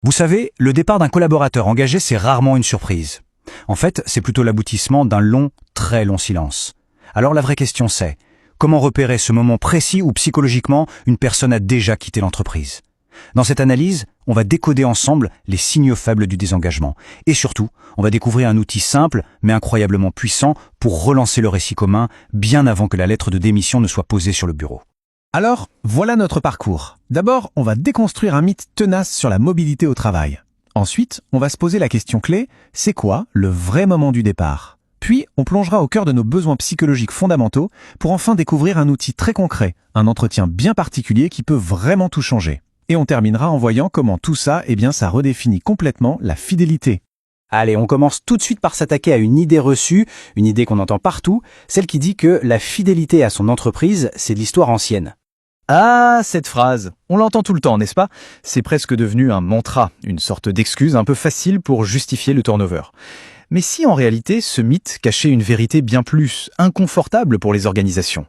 Vous savez, le départ d'un collaborateur engagé, c'est rarement une surprise. En fait, c'est plutôt l'aboutissement d'un long, très long silence. Alors la vraie question c'est, comment repérer ce moment précis où psychologiquement une personne a déjà quitté l'entreprise? Dans cette analyse, on va décoder ensemble les signaux faibles du désengagement. Et surtout, on va découvrir un outil simple mais incroyablement puissant pour relancer le récit commun bien avant que la lettre de démission ne soit posée sur le bureau. Alors, voilà notre parcours. D'abord, on va déconstruire un mythe tenace sur la mobilité au travail. Ensuite, on va se poser la question clé, c'est quoi le vrai moment du départ? Puis, on plongera au cœur de nos besoins psychologiques fondamentaux pour enfin découvrir un outil très concret, un entretien bien particulier qui peut vraiment tout changer. Et on terminera en voyant comment tout ça, ça redéfinit complètement la fidélité. Allez, on commence tout de suite par s'attaquer à une idée reçue, une idée qu'on entend partout, celle qui dit que la fidélité à son entreprise, c'est de l'histoire ancienne. Ah, cette phrase, on l'entend tout le temps, n'est-ce pas? C'est presque devenu un mantra, une sorte d'excuse un peu facile pour justifier le turnover. Mais si en réalité ce mythe cachait une vérité bien plus inconfortable pour les organisations?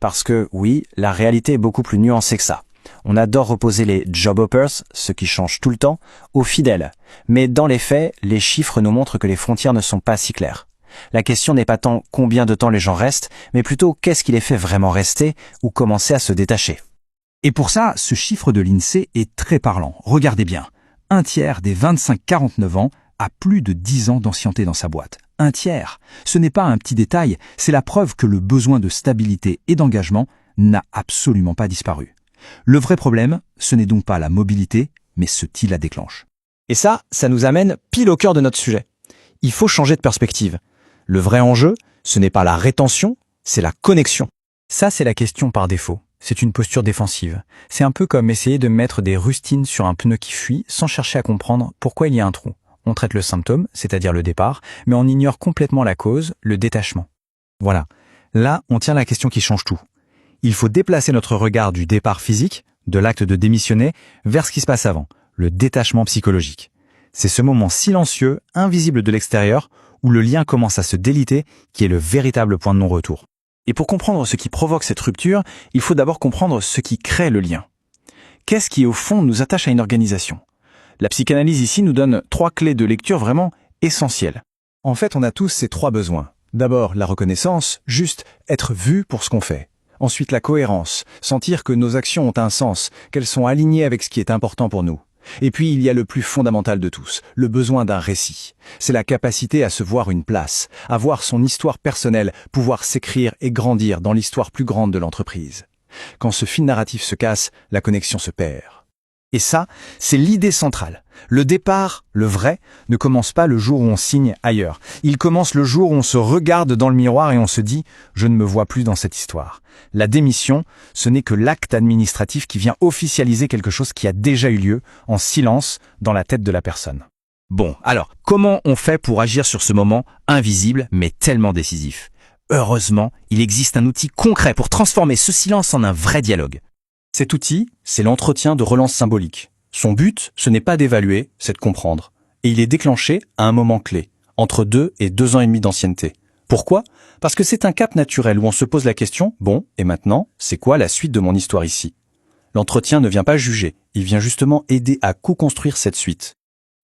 Parce que oui, la réalité est beaucoup plus nuancée que ça. On adore opposer les job hoppers, ceux qui changent tout le temps, aux fidèles. Mais dans les faits, les chiffres nous montrent que les frontières ne sont pas si claires. La question n'est pas tant combien de temps les gens restent, mais plutôt qu'est-ce qui les fait vraiment rester ou commencer à se détacher. Et pour ça, ce chiffre de l'INSEE est très parlant. Regardez bien. Un tiers des 25-49 ans a plus de 10 ans d'ancienneté dans sa boîte. Un tiers. Ce n'est pas un petit détail, c'est la preuve que le besoin de stabilité et d'engagement n'a absolument pas disparu. Le vrai problème, ce n'est donc pas la mobilité, mais ce qui la déclenche. Et ça nous amène pile au cœur de notre sujet. Il faut changer de perspective. Le vrai enjeu, ce n'est pas la rétention, c'est la connexion. Ça, c'est la question par défaut. C'est une posture défensive. C'est un peu comme essayer de mettre des rustines sur un pneu qui fuit sans chercher à comprendre pourquoi il y a un trou. On traite le symptôme, c'est-à-dire le départ, mais on ignore complètement la cause, le détachement. Voilà. Là, on tient la question qui change tout. Il faut déplacer notre regard du départ physique, de l'acte de démissionner, vers ce qui se passe avant, le détachement psychologique. C'est ce moment silencieux, invisible de l'extérieur, où le lien commence à se déliter, qui est le véritable point de non-retour. Et pour comprendre ce qui provoque cette rupture, il faut d'abord comprendre ce qui crée le lien. Qu'est-ce qui, au fond, nous attache à une organisation? La psychanalyse ici nous donne 3 clés de lecture vraiment essentielles. En fait, on a tous ces 3 besoins. D'abord, la reconnaissance, juste être vu pour ce qu'on fait. Ensuite, la cohérence, sentir que nos actions ont un sens, qu'elles sont alignées avec ce qui est important pour nous. Et puis, il y a le plus fondamental de tous, le besoin d'un récit. C'est la capacité à se voir une place, à voir son histoire personnelle, pouvoir s'écrire et grandir dans l'histoire plus grande de l'entreprise. Quand ce fil narratif se casse, la connexion se perd. Et ça, c'est l'idée centrale. Le départ, le vrai, ne commence pas le jour où on signe ailleurs. Il commence le jour où on se regarde dans le miroir et on se dit « je ne me vois plus dans cette histoire ». La démission, ce n'est que l'acte administratif qui vient officialiser quelque chose qui a déjà eu lieu, en silence, dans la tête de la personne. Bon, alors, comment on fait pour agir sur ce moment invisible mais tellement décisif? Heureusement, il existe un outil concret pour transformer ce silence en un vrai dialogue. Cet outil, c'est l'entretien de relance symbolique. Son but, ce n'est pas d'évaluer, c'est de comprendre. Et il est déclenché à un moment clé, entre 2 et 2 ans et demi d'ancienneté. Pourquoi? Parce que c'est un cap naturel où on se pose la question, bon, et maintenant, c'est quoi la suite de mon histoire ici? L'entretien ne vient pas juger, il vient justement aider à co-construire cette suite.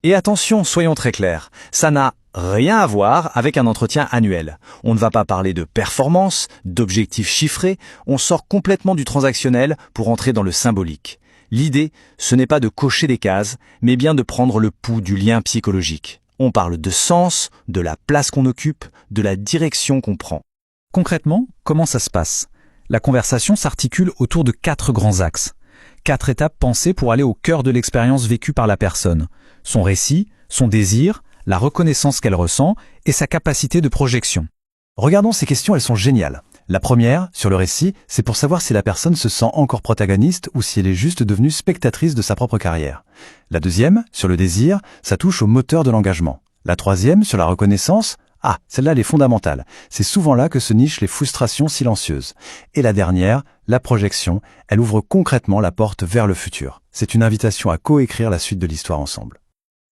Et attention, soyons très clairs, ça n'a rien à voir avec un entretien annuel. On ne va pas parler de performance, d'objectifs chiffrés, on sort complètement du transactionnel pour entrer dans le symbolique. L'idée, ce n'est pas de cocher des cases, mais bien de prendre le pouls du lien psychologique. On parle de sens, de la place qu'on occupe, de la direction qu'on prend. Concrètement, comment ça se passe? La conversation s'articule autour de 4 grands axes. 4 étapes pensées pour aller au cœur de l'expérience vécue par la personne. Son récit, son désir, la reconnaissance qu'elle ressent et sa capacité de projection. Regardons ces questions, elles sont géniales. La première, sur le récit, c'est pour savoir si la personne se sent encore protagoniste ou si elle est juste devenue spectatrice de sa propre carrière. La deuxième, sur le désir, ça touche au moteur de l'engagement. La troisième, sur la reconnaissance, celle-là elle est fondamentale. C'est souvent là que se nichent les frustrations silencieuses. Et la dernière, la projection, elle ouvre concrètement la porte vers le futur. C'est une invitation à coécrire la suite de l'histoire ensemble.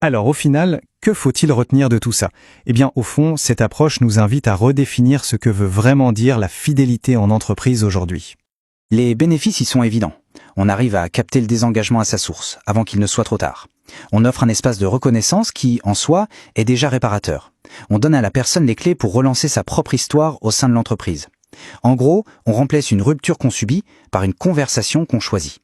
Alors au final, que faut-il retenir de tout ça? Eh bien au fond, cette approche nous invite à redéfinir ce que veut vraiment dire la fidélité en entreprise aujourd'hui. Les bénéfices y sont évidents. On arrive à capter le désengagement à sa source, avant qu'il ne soit trop tard. On offre un espace de reconnaissance qui, en soi, est déjà réparateur. On donne à la personne les clés pour relancer sa propre histoire au sein de l'entreprise. En gros, on remplace une rupture qu'on subit par une conversation qu'on choisit.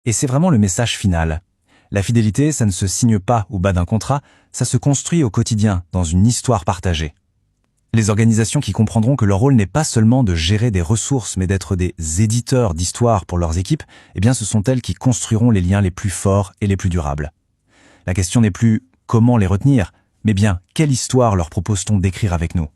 Et c'est vraiment le message final. La fidélité, ça ne se signe pas au bas d'un contrat, ça se construit au quotidien, dans une histoire partagée. Les organisations qui comprendront que leur rôle n'est pas seulement de gérer des ressources, mais d'être des éditeurs d'histoires pour leurs équipes, eh bien ce sont elles qui construiront les liens les plus forts et les plus durables. La question n'est plus comment les retenir, mais bien quelle histoire leur propose-t-on d'écrire avec nous ?